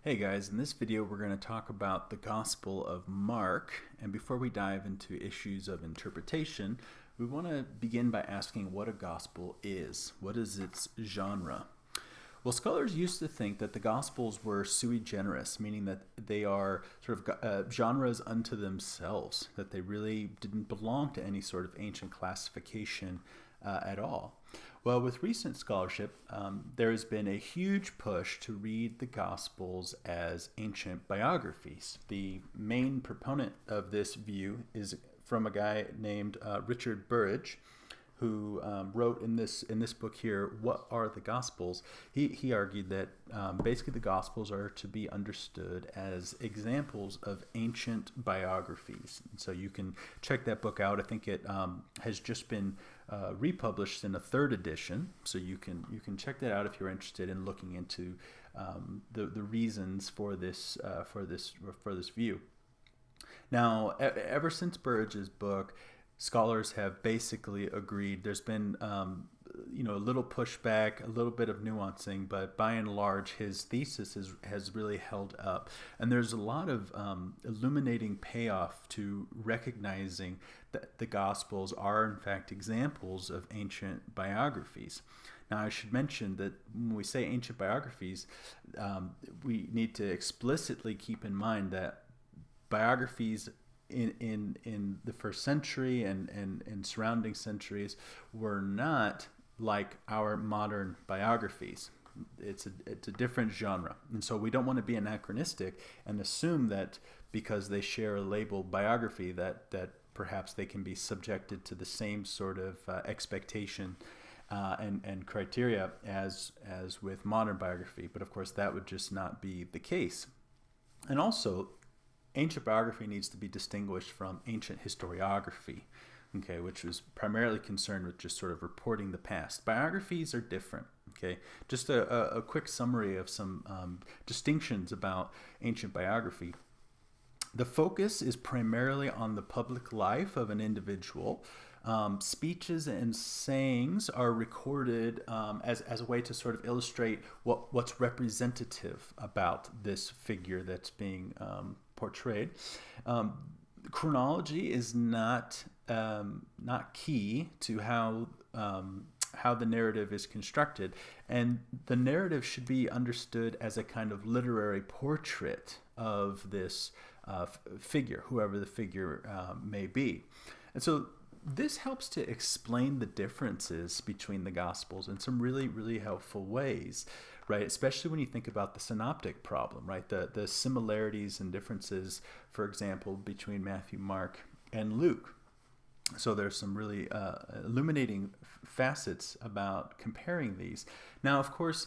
Hey guys, in this video we're going to talk about the Gospel of Mark, and before we dive into issues of interpretation, we want to begin by asking what a gospel is. What is its genre? Well, scholars used to think that the Gospels were sui generis, meaning that they are sort of genres unto themselves, that they really didn't belong to any sort of ancient classification at all. Well, with recent scholarship, there has been a huge push to read the Gospels as ancient biographies. The main proponent of this view is from a guy named Richard Burridge, who wrote in this book here, What Are the Gospels? He argued that basically the Gospels are to be understood as examples of ancient biographies. And so you can check that book out. I think it has just been republished in a third edition, so you can check that out if you're interested in looking into the reasons for this view. Now, ever since Burridge's book, scholars have basically agreed. There's been a little pushback, a little bit of nuancing, but by and large his thesis has really held up. And there's a lot of illuminating payoff to recognizing that the Gospels are in fact examples of ancient biographies. Now, I should mention that when we say ancient biographies, we need to explicitly keep in mind that biographies in the first century and surrounding centuries were not like our modern biographies. It's a different genre, and so we don't want to be anachronistic and assume that because they share a label biography that perhaps they can be subjected to the same sort of expectation and criteria as with modern biography. But of course that would just not be the case. And also, ancient biography needs to be distinguished from ancient historiography, okay, which was primarily concerned with just sort of reporting the past. Biographies are different, okay? Just a quick summary of some distinctions about ancient biography. The focus is primarily on the public life of an individual. Speeches and sayings are recorded as a way to sort of illustrate what's representative about this figure that's being portrayed. Chronology is not key to how the narrative is constructed, and the narrative should be understood as a kind of literary portrait of this figure, whoever the figure may be. And so this helps to explain the differences between the Gospels in some really, really helpful ways, right? Especially when you think about the synoptic problem, right? The similarities and differences, for example, between Matthew, Mark, and Luke. So there's some really illuminating facets about comparing these. Now, of course,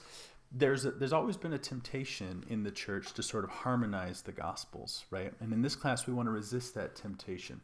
there's always been a temptation in the church to sort of harmonize the Gospels, right? And in this class, we want to resist that temptation.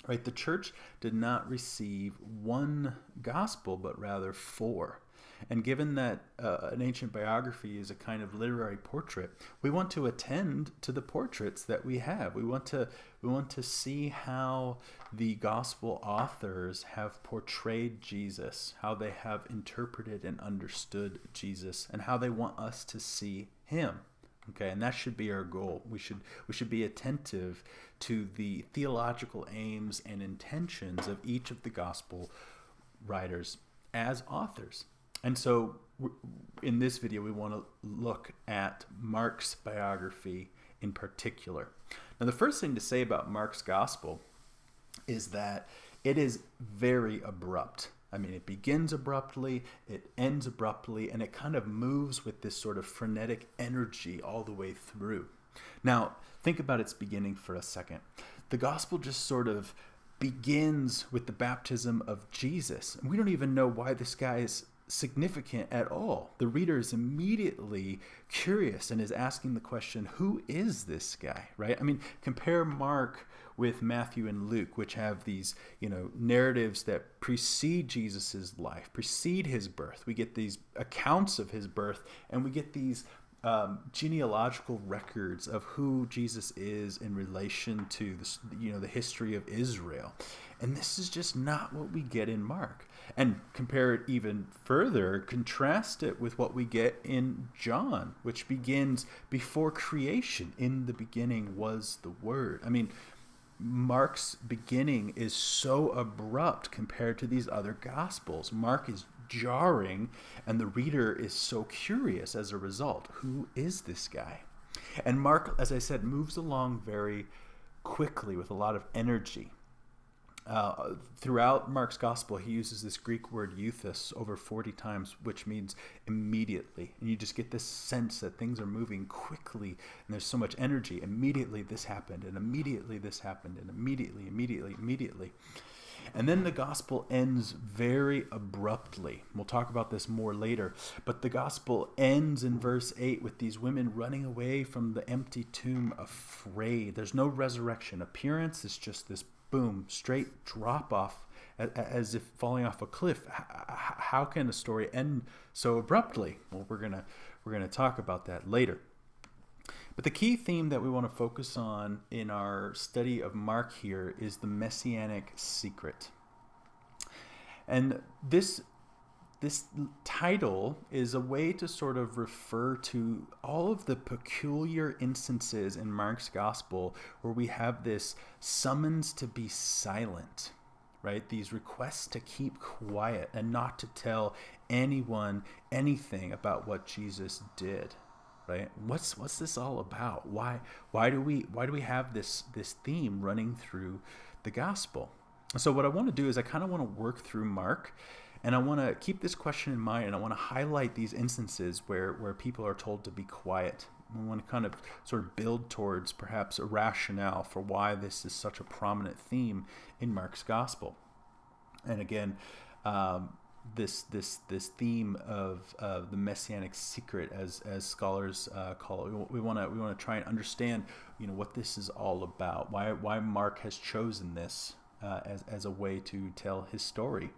Right, the church did not receive one gospel, but rather four. And given that an ancient biography is a kind of literary portrait, we want to attend to the portraits that we have. We want to see how the gospel authors have portrayed Jesus, how they have interpreted and understood Jesus, and how they want us to see him. Okay, and that should be our goal. We should be attentive to the theological aims and intentions of each of the gospel writers as authors. And so in this video, we want to look at Mark's biography in particular. Now, the first thing to say about Mark's gospel is that it is very abrupt. I mean, it begins abruptly, it ends abruptly, and it kind of moves with this sort of frenetic energy all the way through. Now, think about its beginning for a second. The gospel just sort of begins with the baptism of Jesus. And we don't even know why this guy is significant at all. The reader is immediately curious and is asking the question, who is this guy, right? I mean, compare Mark with Matthew and Luke, which have these, narratives that precede Jesus's life, precede his birth. We get these accounts of his birth, and we get these genealogical records of who Jesus is in relation to the history of Israel. And this is just not what we get in Mark. And compare it even further, contrast it with what we get in John, which begins before creation. In the beginning was the Word. I mean, Mark's beginning is so abrupt compared to these other Gospels. Mark is jarring, and the reader is so curious as a result. Who is this guy? And Mark, as I said, moves along very quickly with a lot of energy. Throughout Mark's gospel, he uses this Greek word euthus over 40 times, which means immediately. And you just get this sense that things are moving quickly and there's so much energy. Immediately this happened, and immediately this happened, and immediately. And then the gospel ends very abruptly. We'll talk about this more later. But the gospel ends in verse 8 with these women running away from the empty tomb afraid. There's no resurrection appearance. It's just this boom, straight drop off as if falling off a cliff. How can a story end so abruptly? Well, we're gonna talk about that later. But the key theme that we want to focus on in our study of Mark here is the Messianic secret. And this title is a way to sort of refer to all of the peculiar instances in Mark's gospel where we have this summons to be silent, right? These requests to keep quiet and not to tell anyone anything about what Jesus did. Right? What's this all about? Why do we have this theme running through the gospel? So what I want to do is I kind of want to work through Mark, and I want to keep this question in mind, and I want to highlight these instances where people are told to be quiet. I want to kind of sort of build towards perhaps a rationale for why this is such a prominent theme in Mark's gospel. And again, this theme of the Messianic secret, as scholars call it. We want to try and understand, what this is all about. Why Mark has chosen this as a way to tell his story.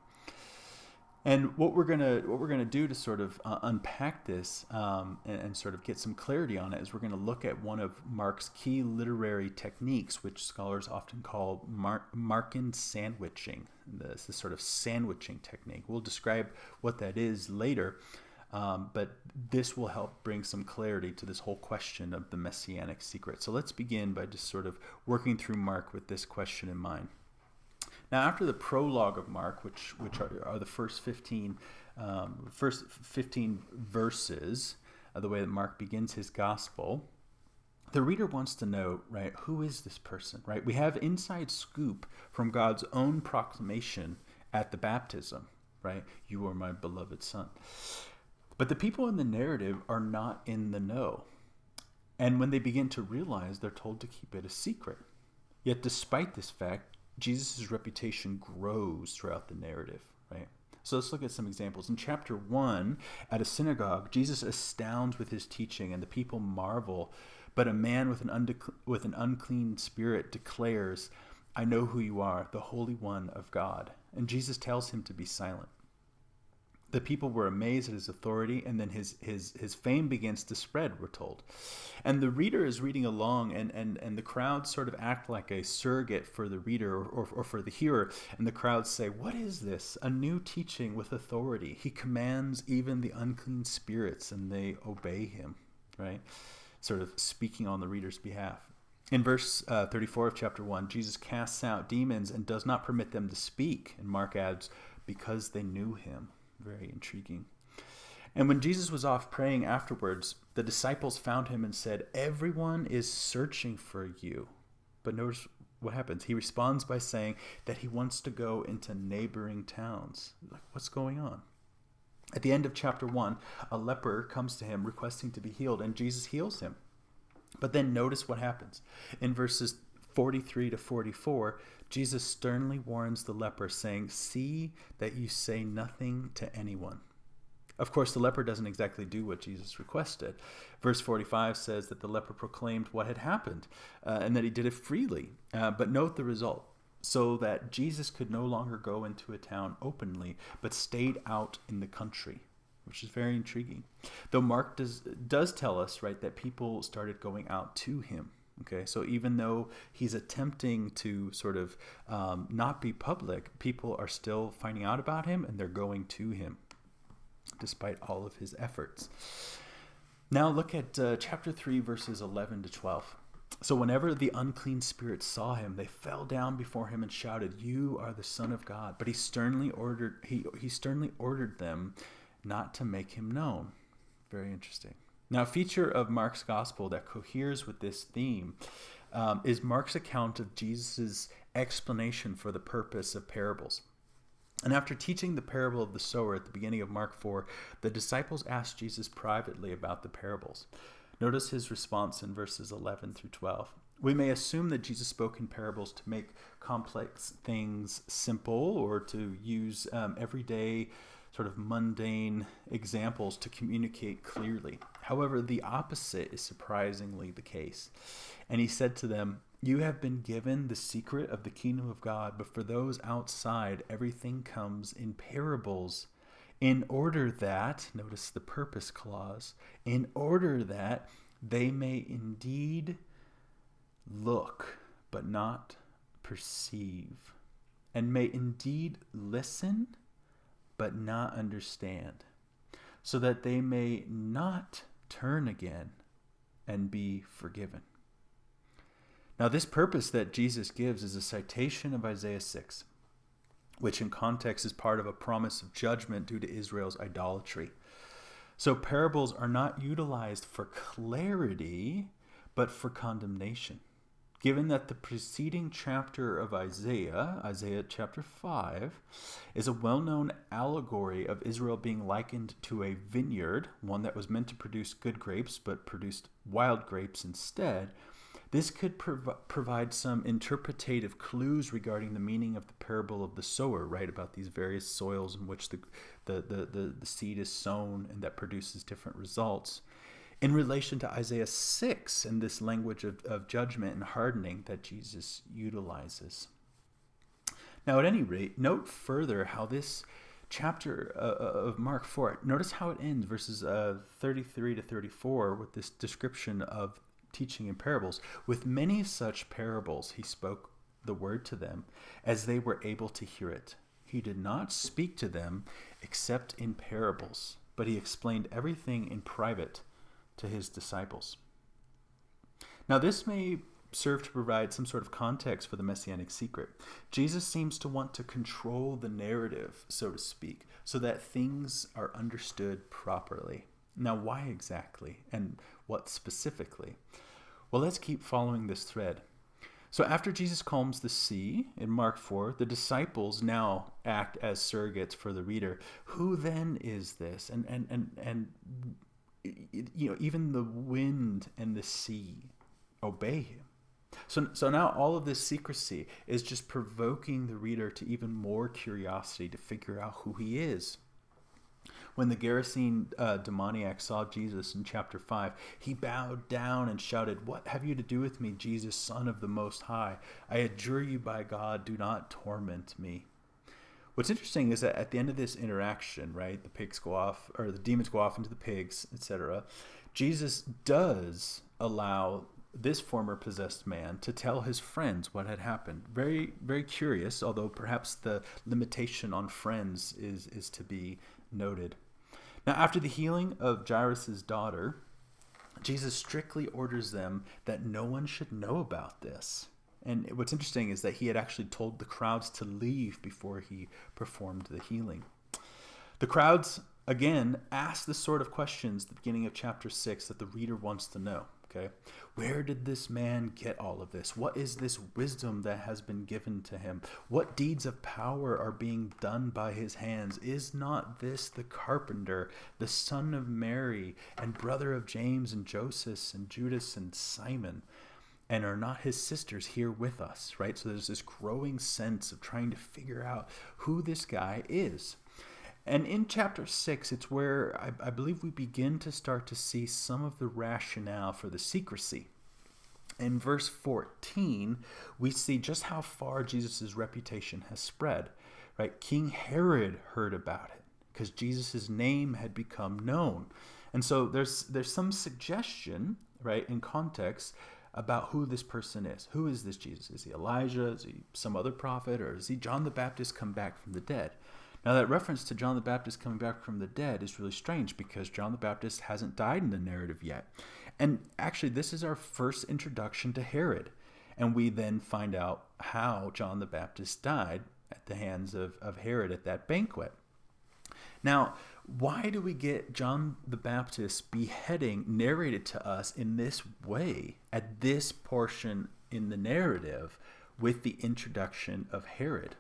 And what we're gonna do to sort of unpack this and sort of get some clarity on it is we're going to look at one of Mark's key literary techniques, which scholars often call Markan sandwiching. This sort of sandwiching technique. We'll describe what that is later, but this will help bring some clarity to this whole question of the Messianic secret. So let's begin by just sort of working through Mark with this question in mind. Now, after the prologue of Mark, which are the first 15 verses, the way that Mark begins his gospel, the reader wants to know, right, who is this person, right? We have inside scoop from God's own proclamation at the baptism, right? You are my beloved son. But the people in the narrative are not in the know. And when they begin to realize, they're told to keep it a secret. Yet despite this fact, Jesus' reputation grows throughout the narrative, right? So let's look at some examples. In chapter 1, at a synagogue, Jesus astounds with his teaching, and the people marvel. But a man with an unclean spirit declares, I know who you are, the Holy One of God. And Jesus tells him to be silent. The people were amazed at his authority, and then his fame begins to spread, we're told. And the reader is reading along, and the crowds sort of act like a surrogate for the reader or for the hearer. And the crowds say, what is this? A new teaching with authority. He commands even the unclean spirits, and they obey him, right? Sort of speaking on the reader's behalf. In verse 34 of chapter 1, Jesus casts out demons and does not permit them to speak. And Mark adds, because they knew him. Very intriguing. And when Jesus was off praying afterwards, the disciples found him and said, everyone is searching for you. But notice what happens. He responds by saying that he wants to go into neighboring towns. Like, what's going on? At the end of chapter 1, a leper comes to him requesting to be healed, and Jesus heals him. But then notice what happens. In verses 43 to 44, Jesus sternly warns the leper, saying, see that you say nothing to anyone. Of course, the leper doesn't exactly do what Jesus requested. Verse 45 says that the leper proclaimed what had happened and that he did it freely. But note the result. So that Jesus could no longer go into a town openly, but stayed out in the country. which is very intriguing. Though Mark does tell us, right, that people started going out to him. Okay, so even though he's attempting to sort of not be public, people are still finding out about him and they're going to him, despite all of his efforts. Now look at chapter 3, verses 11 to 12. So whenever the unclean spirits saw him, they fell down before him and shouted, "You are the Son of God." But he sternly ordered them not to make him known. Very interesting. Now, a feature of Mark's gospel that coheres with this theme is Mark's account of Jesus' explanation for the purpose of parables. And after teaching the parable of the sower at the beginning of Mark 4, the disciples asked Jesus privately about the parables. Notice his response in verses 11 through 12. We may assume that Jesus spoke in parables to make complex things simple, or to use everyday sort of mundane examples to communicate clearly. However, the opposite is surprisingly the case. And he said to them, "You have been given the secret of the kingdom of God, but for those outside, everything comes in parables, in order that," notice the purpose clause, "in order that they may indeed look, but not perceive, and may indeed listen, but not understand, so that they may not turn again and be forgiven." Now, this purpose that Jesus gives is a citation of Isaiah 6, which in context is part of a promise of judgment due to Israel's idolatry. So parables are not utilized for clarity, but for condemnation. Given that the preceding chapter of Isaiah chapter 5, is a well-known allegory of Israel being likened to a vineyard, one that was meant to produce good grapes but produced wild grapes instead, this could provide some interpretative clues regarding the meaning of the parable of the sower, right, about these various soils in which the seed is sown and that produces different results, in relation to Isaiah 6 and this language of judgment and hardening that Jesus utilizes. Now, at any rate, note further how this chapter of Mark 4, notice how it ends, verses 33 to 34, with this description of teaching in parables. "With many such parables he spoke the word to them, as they were able to hear it. He did not speak to them except in parables, but he explained everything in private to his disciples." Now, this may serve to provide some sort of context for the Messianic secret. Jesus seems to want to control the narrative, so to speak, so that things are understood properly. Now, why exactly, and what specifically? Well, let's keep following this thread. So after Jesus calms the sea in Mark 4, the disciples now act as surrogates for the reader. Who then is this? And you know, even the wind and the sea obey him. So now all of this secrecy is just provoking the reader to even more curiosity to figure out who he is. When the Gerasene demoniac saw Jesus in chapter 5, he bowed down and shouted, "What have you to do with me, Jesus, Son of the Most High? I adjure you by God, do not torment me." What's interesting is that at the end of this interaction, right, the pigs go off, or the demons go off into the pigs, etc. Jesus does allow this former possessed man to tell his friends what had happened. Very, very curious, although perhaps the limitation on friends is to be noted. Now, after the healing of Jairus' daughter, Jesus strictly orders them that no one should know about this. And what's interesting is that he had actually told the crowds to leave before he performed the healing. The crowds, again, ask the sort of questions at the beginning of chapter 6 that the reader wants to know. Okay, where did this man get all of this? What is this wisdom that has been given to him? What deeds of power are being done by his hands? Is not this the carpenter, the son of Mary, and brother of James and Joseph and Judas and Simon? And are not his sisters here with us, right? So there's this growing sense of trying to figure out who this guy is. And in chapter 6, it's where I believe we begin to start to see some of the rationale for the secrecy. In verse 14, we see just how far Jesus' reputation has spread, right? King Herod heard about it. because Jesus' name had become known. And so there's some suggestion, right, in context about who this person is. Who is this Jesus? Is he Elijah? Is he some other prophet? Or is he John the Baptist come back from the dead? Now, that reference to John the Baptist coming back from the dead is really strange because John the Baptist hasn't died in the narrative yet. And actually, this is our first introduction to Herod. And we then find out how John the Baptist died at the hands of Herod at that banquet. Now, why do we get John the Baptist's beheading narrated to us in this way at this portion in the narrative with the introduction of Herod?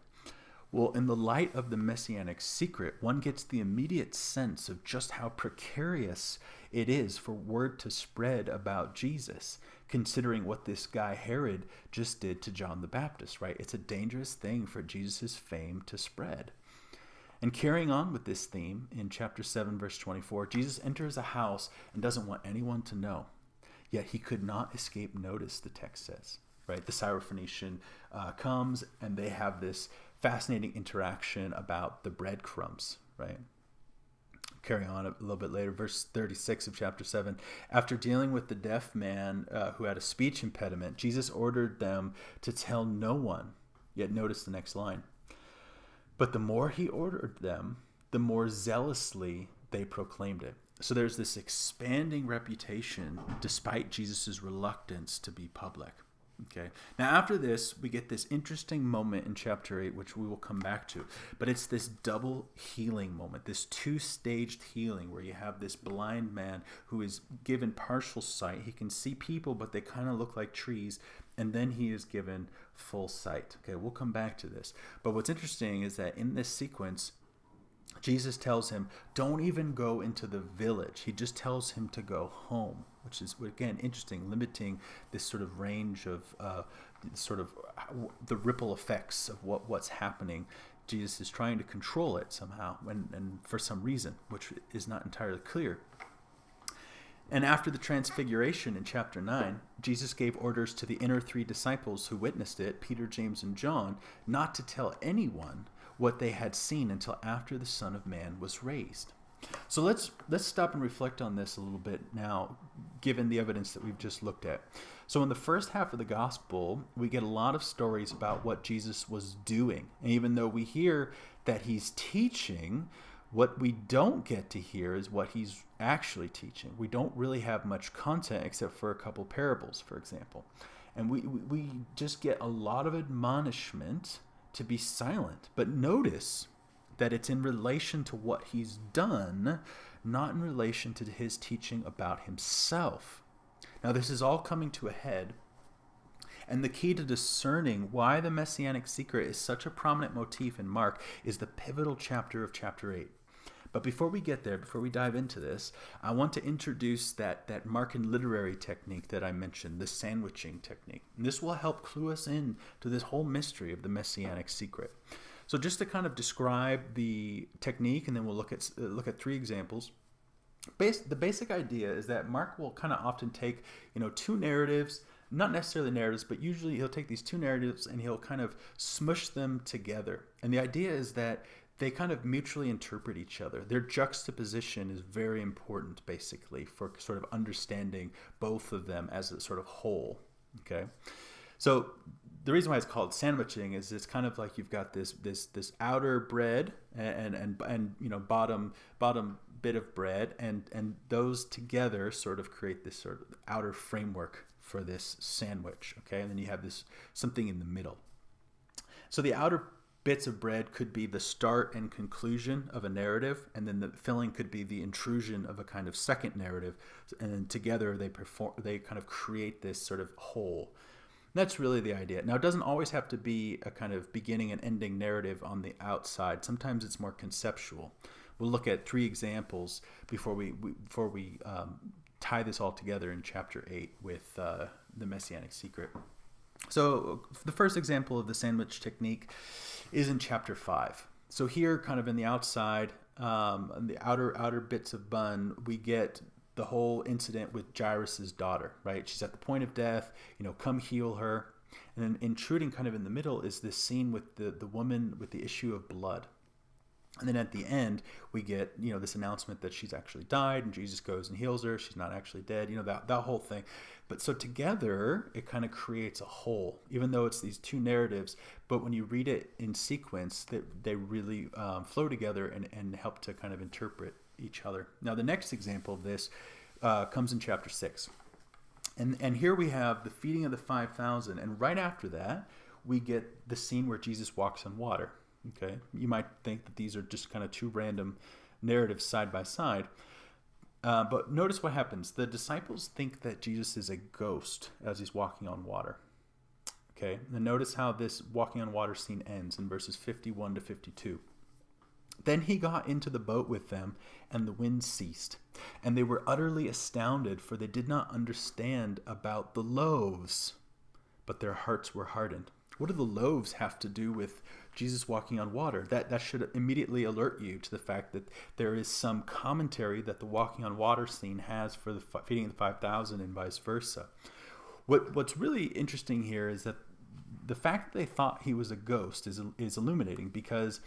Well, in the light of the Messianic secret, one gets the immediate sense of just how precarious it is for word to spread about Jesus, considering what this guy Herod just did to John the Baptist, right? It's a dangerous thing for Jesus' fame to spread. And carrying on with this theme, in chapter 7, verse 24, Jesus enters a house and doesn't want anyone to know. Yet he could not escape notice, the text says, right? The Syrophoenician comes and they have this fascinating interaction about the breadcrumbs, right? Carry on a little bit later, verse 36 of chapter 7. After dealing with the deaf man who had a speech impediment, Jesus ordered them to tell no one. Yet notice the next line. But the more he ordered them, the more zealously they proclaimed it. So there's this expanding reputation despite Jesus' reluctance to be public. Okay. Now after this, we get this interesting moment in chapter 8, which we will come back to. But it's this double healing moment, this two-staged healing where you have this blind man who is given partial sight. He can see people, but they kind of look like trees. And then he is given full sight. Okay, we'll come back to this. But what's interesting is that in this sequence, Jesus tells him, don't even go into the village. He just tells him to go home, which is, again, interesting, limiting this sort of range of sort of the ripple effects of what's happening. Jesus is trying to control it somehow and for some reason, which is not entirely clear. And after the transfiguration in chapter 9, Jesus gave orders to the inner three disciples who witnessed it, Peter, James, and John, not to tell anyone what they had seen until after the Son of Man was raised. So let's stop and reflect on this a little bit now, given the evidence that we've just looked at. So in the first half of the gospel, we get a lot of stories about what Jesus was doing. And even though we hear that he's teaching, what we don't get to hear is what he's actually teaching. We don't really have much content except for a couple parables, for example. And we just get a lot of admonishment to be silent. But notice that it's in relation to what he's done, not in relation to his teaching about himself. Now, this is all coming to a head. And the key to discerning why the Messianic secret is such a prominent motif in Mark is the pivotal chapter of chapter 8. But before we get there, before we dive into this, I want to introduce that Markan literary technique that I mentioned, the sandwiching technique. And this will help clue us in to this whole mystery of the Messianic secret. So just to kind of describe the technique, and then we'll look at three examples. The basic idea is that Mark will kind of often take, two narratives, not necessarily narratives, but usually he'll take these two narratives and he'll kind of smush them together. And the idea is that they kind of mutually interpret each other. Their juxtaposition is very important, basically, for sort of understanding both of them as a sort of whole. Okay, so the reason why it's called sandwiching is it's kind of like you've got this outer bread and bottom bit of bread, and those together sort of create this sort of outer framework for this sandwich. Okay, and then you have this something in the middle. So the outer bits of bread could be the start and conclusion of a narrative, and then the filling could be the intrusion of a kind of second narrative, and then together they kind of create this sort of whole. That's really the idea. Now, it doesn't always have to be a kind of beginning and ending narrative on the outside. Sometimes it's more conceptual. We'll look at three examples before we tie this all together in chapter 8 with the Messianic secret. So the first example of the sandwich technique is in chapter 5. So here, kind of in the outside, the outer bits of bun, we get the whole incident with Jairus' daughter, right? She's at the point of death, come heal her. And then intruding kind of in the middle is this scene with the woman with the issue of blood. And then at the end, we get, this announcement that she's actually died, and Jesus goes and heals her. She's not actually dead, that whole thing. But so together, it kind of creates a whole, even though it's these two narratives. But when you read it in sequence, they really flow together and help to kind of interpret each other. Now, the next example of this comes in chapter 6. And here we have the feeding of the 5,000. And right after that, we get the scene where Jesus walks on water. Okay, you might think that these are just kind of two random narratives side by side. But notice what happens. The disciples think that Jesus is a ghost as he's walking on water. Okay, and notice how this walking on water scene ends in verses 51 to 52. Then he got into the boat with them, and the wind ceased. And they were utterly astounded, for they did not understand about the loaves, but their hearts were hardened. What do the loaves have to do with Jesus walking on water? That should immediately alert you to the fact that there is some commentary that the walking on water scene has for the feeding the 5,000 and vice versa. What's really interesting here is that the fact that they thought he was a ghost is illuminating, because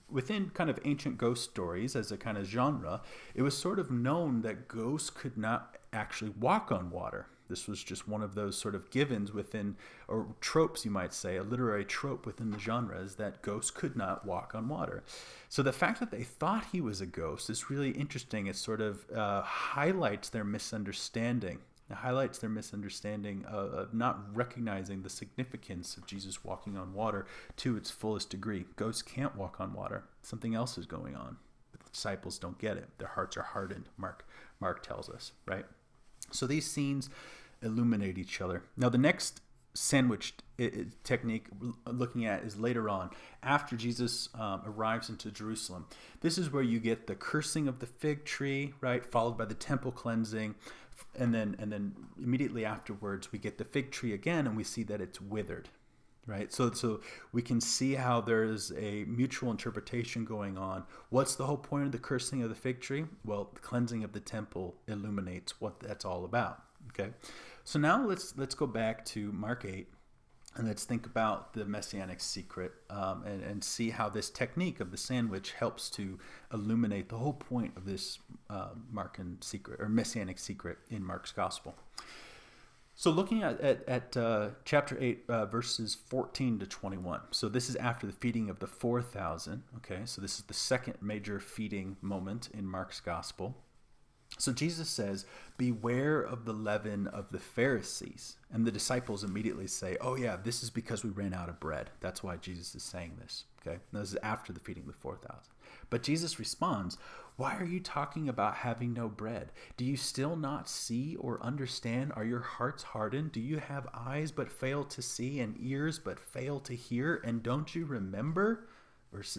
within kind of ancient ghost stories as a kind of genre, it was sort of known that ghosts could not actually walk on water. This was just one of those sort of givens within, or tropes, you might say, a literary trope within the genre, is that ghosts could not walk on water. So the fact that they thought he was a ghost is really interesting. It sort of highlights their misunderstanding. It highlights their misunderstanding of not recognizing the significance of Jesus walking on water to its fullest degree. Ghosts can't walk on water. Something else is going on. But the disciples don't get it. Their hearts are hardened, Mark tells us, right? So these scenes illuminate each other. Now, the next sandwich technique looking at is later on, after Jesus arrives into Jerusalem. This is where you get the cursing of the fig tree, right, followed by the temple cleansing, and then immediately afterwards we get the fig tree again, and we see that it's withered, right? So we can see how there's a mutual interpretation going on. What's the whole point of the cursing of the fig tree? Well, the cleansing of the temple illuminates what that's all about. Okay, so now let's go back to Mark 8, and let's think about the Messianic secret and see how this technique of the sandwich helps to illuminate the whole point of this Markan secret, or Messianic secret, in Mark's gospel. So looking at chapter 8, verses 14 to 21. So this is after the feeding of the 4,000. Okay, so this is the second major feeding moment in Mark's gospel. So Jesus says, "Beware of the leaven of the Pharisees." And the disciples immediately say, "Oh yeah, this is because we ran out of bread." That's why Jesus is saying this. Okay, now, this is after the feeding of the 4,000. But Jesus responds, "Why are you talking about having no bread? Do you still not see or understand? Are your hearts hardened? Do you have eyes but fail to see, and ears but fail to hear? And don't you remember?"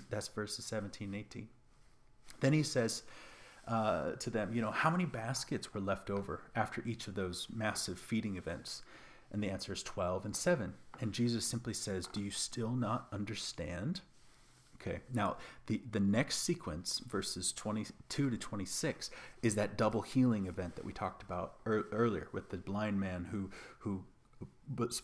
That's verses 17 and 18. Then he says to them, "How many baskets were left over after each of those massive feeding events?" And the answer is 12 and 7. And Jesus simply says, "Do you still not understand?" Okay, now the next sequence, verses 22 to 26, is that double healing event that we talked about earlier with the blind man who was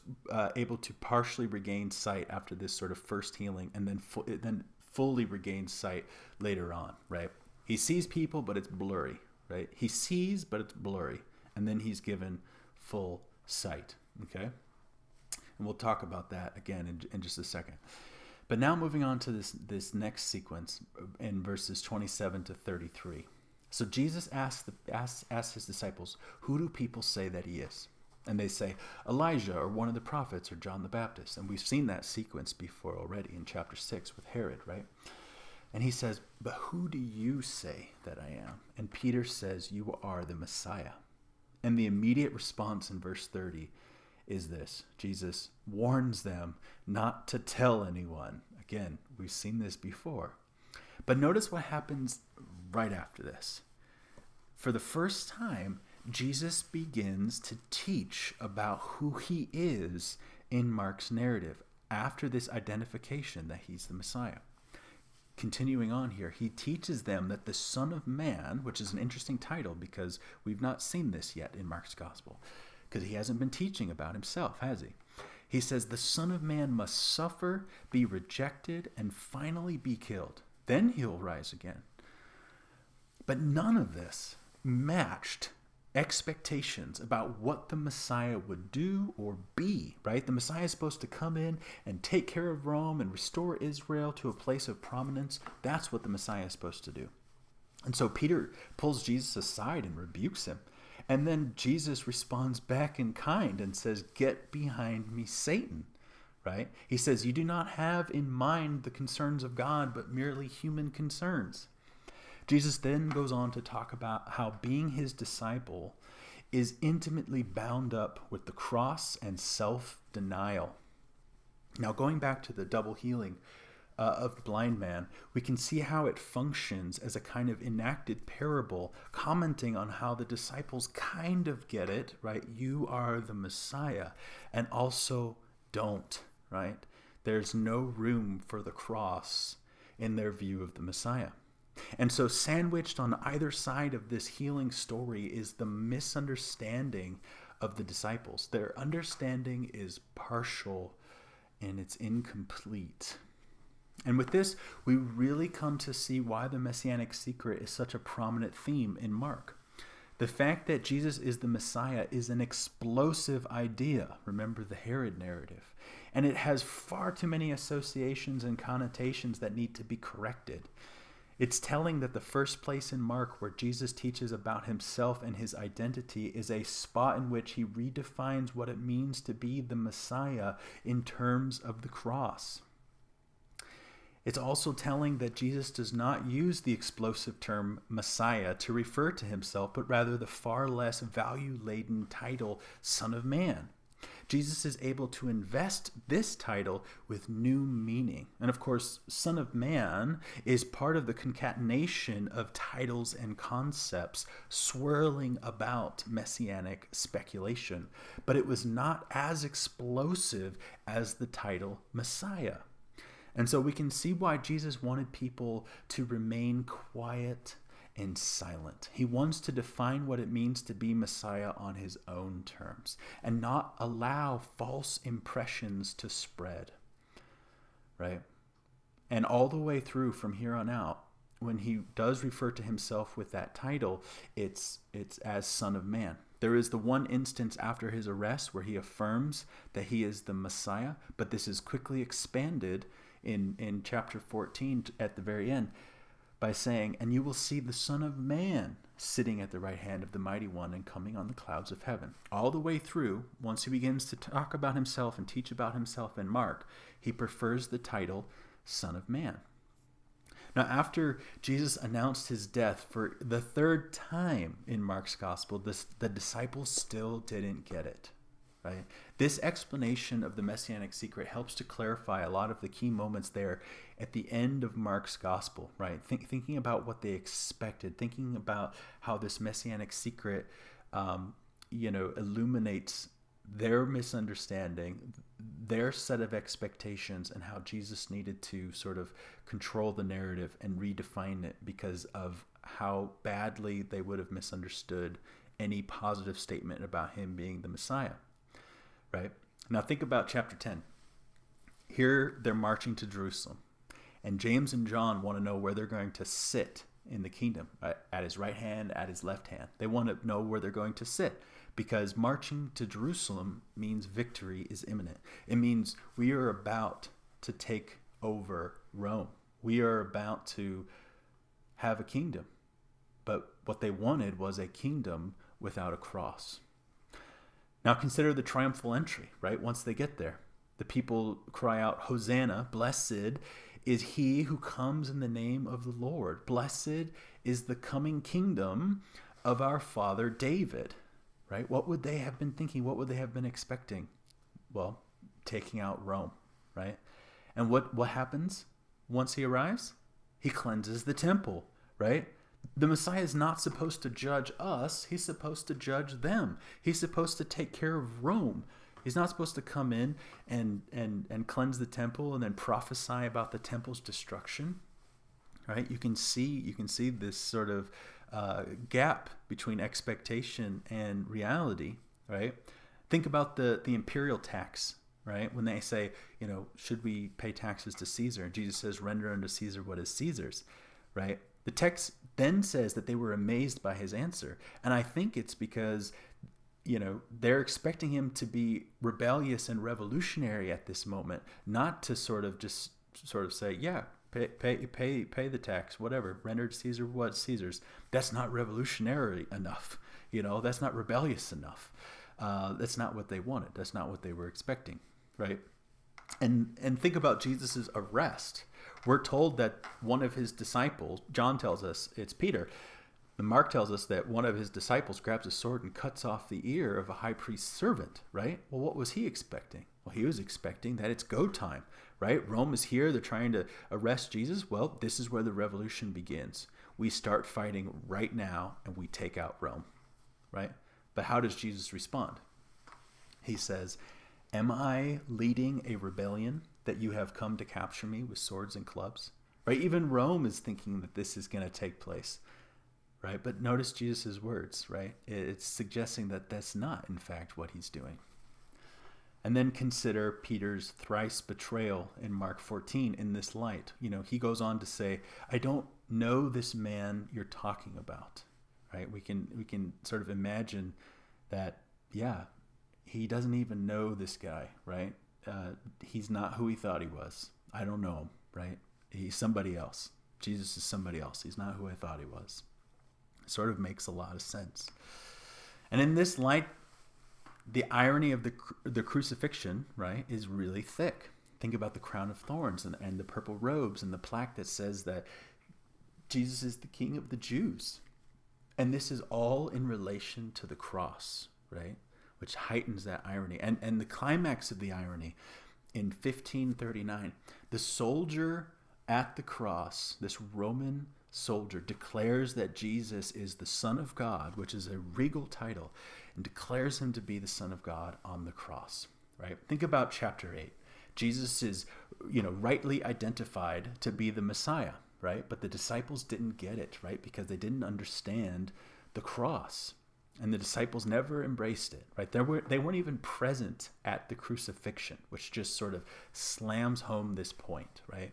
able to partially regain sight after this sort of first healing, and then fully regains sight later on, right? He sees people, but it's blurry, right? He sees, but it's blurry. And then he's given full sight, okay? And we'll talk about that again in just a second. But now moving on to this next sequence in verses 27 to 33. So Jesus asks his disciples, "Who do people say that he is?" And they say, "Elijah, or one of the prophets, or John the Baptist." And we've seen that sequence before already in chapter 6 with Herod, right? And he says, "But who do you say that I am?" And Peter says, "You are the Messiah." And the immediate response in verse 30 is this. Jesus warns them not to tell anyone. Again, we've seen this before. But notice what happens right after this. For the first time, Jesus begins to teach about who he is in Mark's narrative after this identification that he's the Messiah. Continuing on here, he teaches them that the Son of Man, which is an interesting title because we've not seen this yet in Mark's gospel, because he hasn't been teaching about himself, has he? He says the Son of Man must suffer, be rejected, and finally be killed. then he'll rise again. But none of this matched expectations about what the Messiah would do or be, right? The Messiah is supposed to come in and take care of Rome and restore Israel to a place of prominence. That's what the Messiah is supposed to do. And so Peter pulls Jesus aside and rebukes him. And then Jesus responds back in kind and says, "Get behind me, Satan." Right? He says, "You do not have in mind the concerns of God, but merely human concerns." Jesus then goes on to talk about how being his disciple is intimately bound up with the cross and self-denial. Now, going back to the double healing of the blind man, we can see how it functions as a kind of enacted parable, commenting on how the disciples kind of get it, right? You are the Messiah, and also don't, right? There's no room for the cross in their view of the Messiah. And so sandwiched on either side of this healing story is the misunderstanding of the disciples. Their understanding is partial and it's incomplete. And with this, we really come to see why the Messianic secret is such a prominent theme in Mark. The fact that Jesus is the Messiah is an explosive idea. Remember the Herod narrative. And it has far too many associations and connotations that need to be corrected. It's telling that the first place in Mark where Jesus teaches about himself and his identity is a spot in which he redefines what it means to be the Messiah in terms of the cross. It's also telling that Jesus does not use the explosive term Messiah to refer to himself, but rather the far less value-laden title Son of Man. Jesus is able to invest this title with new meaning. And of course, Son of Man is part of the concatenation of titles and concepts swirling about Messianic speculation. But it was not as explosive as the title Messiah. And so we can see why Jesus wanted people to remain quiet and silent. He wants to define what it means to be Messiah on his own terms and not allow false impressions to spread, right? And all the way through from here on out, when he does refer to himself with that title, it's as Son of Man. There is the one instance after his arrest where he affirms that he is the Messiah, but this is quickly expanded in chapter 14 at the very end by saying, "And you will see the Son of Man sitting at the right hand of the Mighty One and coming on the clouds of heaven." All the way through, once he begins to talk about himself and teach about himself in Mark, he prefers the title Son of Man. Now, after Jesus announced his death for the third time in Mark's gospel, the disciples still didn't get it. Right? This explanation of the Messianic secret helps to clarify a lot of the key moments there at the end of Mark's gospel, right? Thinking about what they expected, thinking about how this Messianic secret, illuminates their misunderstanding, their set of expectations, and how Jesus needed to sort of control the narrative and redefine it because of how badly they would have misunderstood any positive statement about him being the Messiah. Right? Now think about chapter 10. Here they're marching to Jerusalem. And James and John want to know where they're going to sit in the kingdom. Right? At his right hand, at his left hand. They want to know where they're going to sit. Because marching to Jerusalem means victory is imminent. It means we are about to take over Rome. We are about to have a kingdom. But what they wanted was a kingdom without a cross. Now consider the triumphal entry, right? Once they get there, the people cry out, "Hosanna, blessed is he who comes in the name of the Lord. Blessed is the coming kingdom of our father David," right? What would they have been thinking? What would they have been expecting? Well, taking out Rome, right? And what happens once he arrives? He cleanses the temple, right? The Messiah is not supposed to judge us. He's supposed to judge them. He's supposed to take care of Rome. He's not supposed to come in and cleanse the temple and then prophesy about the temple's destruction. Right? You can see this sort of gap between expectation and reality. Right? Think about the imperial tax. right? When they say, should we pay taxes to Caesar? And Jesus says, render unto Caesar what is Caesar's, right? The text then says that they were amazed by his answer. And I think it's because, they're expecting him to be rebellious and revolutionary at this moment, not to sort of say, yeah, pay the tax, whatever, render to Caesar what's Caesar's. That's not revolutionary enough. That's not rebellious enough. That's not what they wanted. That's not what they were expecting, right? And think about Jesus's arrest. We're told that one of his disciples, John tells us it's Peter, and Mark tells us that one of his disciples grabs a sword and cuts off the ear of a high priest's servant, right? Well, what was he expecting? Well, he was expecting that it's go time, right? Rome is here. They're trying to arrest Jesus. Well, this is where the revolution begins. We start fighting right now and we take out Rome, right? But how does Jesus respond? He says, am I leading a rebellion that you have come to capture me with swords and clubs? Right? Even Rome is thinking that this is going to take place. Right? But notice Jesus' words, right? It's suggesting that that's not, in fact, what he's doing. And then consider Peter's thrice betrayal in Mark 14 in this light. He goes on to say, I don't know this man you're talking about. Right? We can sort of imagine that, yeah, he doesn't even know this guy, right? He's not who he thought he was. I don't know him, right? He's somebody else. Jesus is somebody else. He's not who I thought he was. Sort of makes a lot of sense. And in this light, the irony of the crucifixion, right, is really thick. Think about the crown of thorns and the purple robes and the plaque that says that Jesus is the King of the Jews. And this is all in relation to the cross, right, which heightens that irony. And the climax of the irony in 1539, the soldier at the cross, this Roman soldier, declares that Jesus is the Son of God, which is a regal title, and declares him to be the Son of God on the cross, right? Think about chapter 8. Jesus is, rightly identified to be the Messiah, right? But the disciples didn't get it, right? Because they didn't understand the cross. And the disciples never embraced it, right? They weren't even present at the crucifixion, which just sort of slams home this point, right?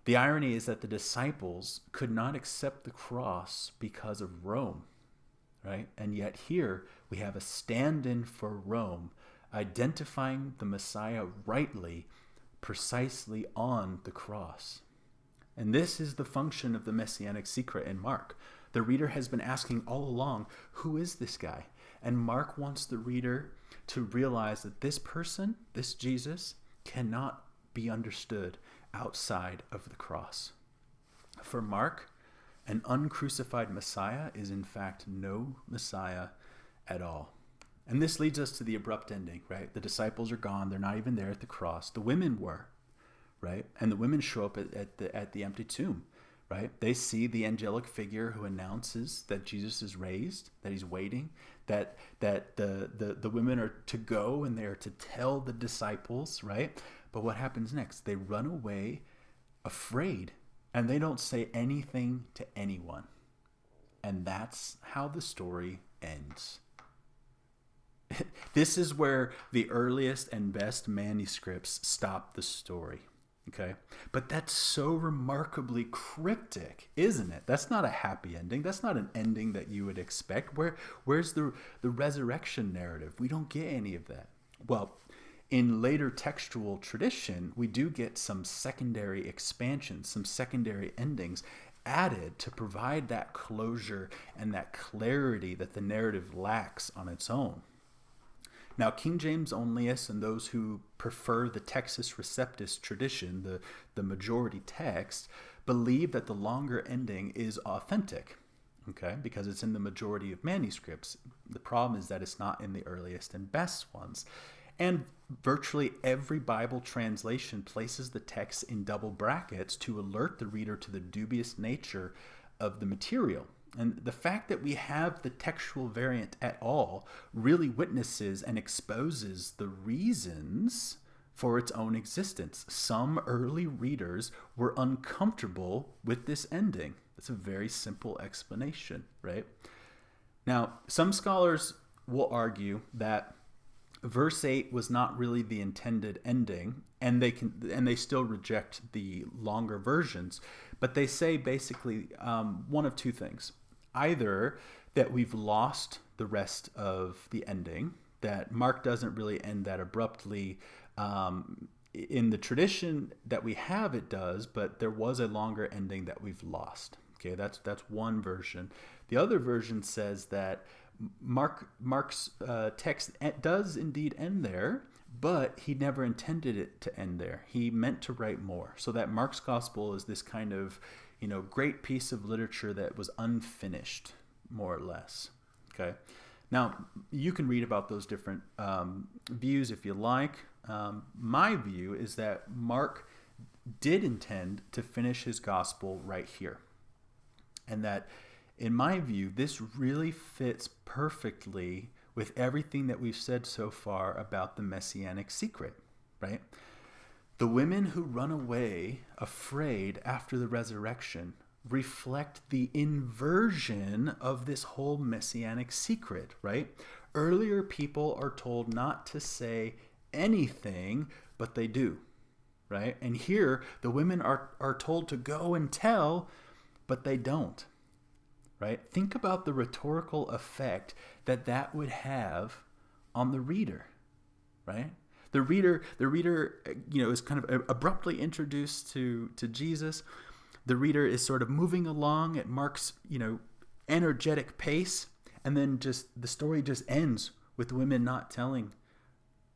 The irony is that the disciples could not accept the cross because of Rome, right? And yet here we have a stand-in for Rome identifying the Messiah rightly, precisely on the cross. And this is the function of the Messianic secret in Mark. The reader has been asking all along, who is this guy? And Mark wants the reader to realize that this person, this Jesus, cannot be understood outside of the cross. For Mark, an uncrucified Messiah is in fact no Messiah at all. And this leads us to the abrupt ending, right? The disciples are gone. They're not even there at the cross. The women were, right? And the women show up at the empty tomb, right? They see the angelic figure who announces that Jesus is raised, that he's waiting, that the women are to go and they are to tell the disciples, right? But what happens next? They run away afraid, and they don't say anything to anyone. And that's how the story ends. This is where the earliest and best manuscripts stop the story. Okay? But that's so remarkably cryptic, isn't it? That's not a happy ending. That's not an ending that you would expect. Where's the resurrection narrative? We don't get any of that. Well, in later textual tradition, we do get some secondary expansions, some secondary endings added to provide that closure and that clarity that the narrative lacks on its own. Now, King James onlyists and those who prefer the Textus Receptus tradition, the majority text, believe that the longer ending is authentic, okay, because it's in the majority of manuscripts. The problem is that it's not in the earliest and best ones. And virtually every Bible translation places the text in double brackets to alert the reader to the dubious nature of the material. And the fact that we have the textual variant at all really witnesses and exposes the reasons for its own existence. Some early readers were uncomfortable with this ending. That's a very simple explanation, right? Now, some scholars will argue that verse 8 was not really the intended ending, and they still reject the longer versions, but they say basically one of two things: either that we've lost the rest of the ending, that Mark doesn't really end that abruptly. In the tradition that we have, it does, but there was a longer ending that we've lost. Okay, that's one version. The other version says that Mark's text does indeed end there, but he never intended it to end there. He meant to write more, so that Mark's gospel is this kind of, great piece of literature that was unfinished, more or less. Okay, now you can read about those different views if you like. My view is that Mark did intend to finish his gospel right here, and that, in my view, this really fits perfectly with everything that we've said so far about the Messianic secret, right? The women who run away afraid after the resurrection reflect the inversion of this whole Messianic secret, right? Earlier people are told not to say anything, but they do, right? And here the women are told to go and tell, but they don't, right? Think about the rhetorical effect that would have on the reader, right? The reader, is kind of abruptly introduced to Jesus. The reader is sort of moving along at Mark's, energetic pace, and then just the story just ends with women not telling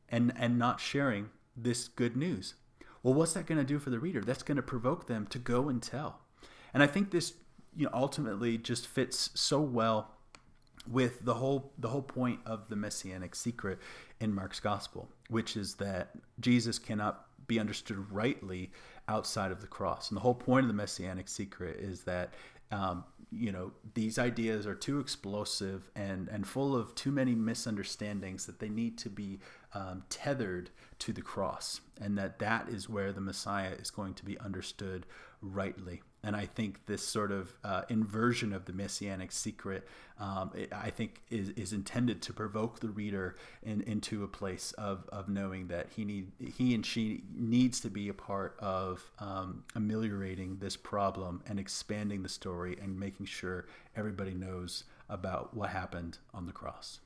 and not sharing this good news. Well, what's that going to do for the reader? That's going to provoke them to go and tell. And I think this, ultimately just fits so well with the whole point of the Messianic secret in Mark's gospel, which is that Jesus cannot be understood rightly outside of the cross. And the whole point of the Messianic secret is that these ideas are too explosive and full of too many misunderstandings, that they need to be tethered to the cross, and that is where the Messiah is going to be understood rightly. And I think this sort of inversion of the Messianic secret, I think, is intended to provoke the reader into a place of knowing that he and she needs to be a part of ameliorating this problem and expanding the story and making sure everybody knows about what happened on the cross.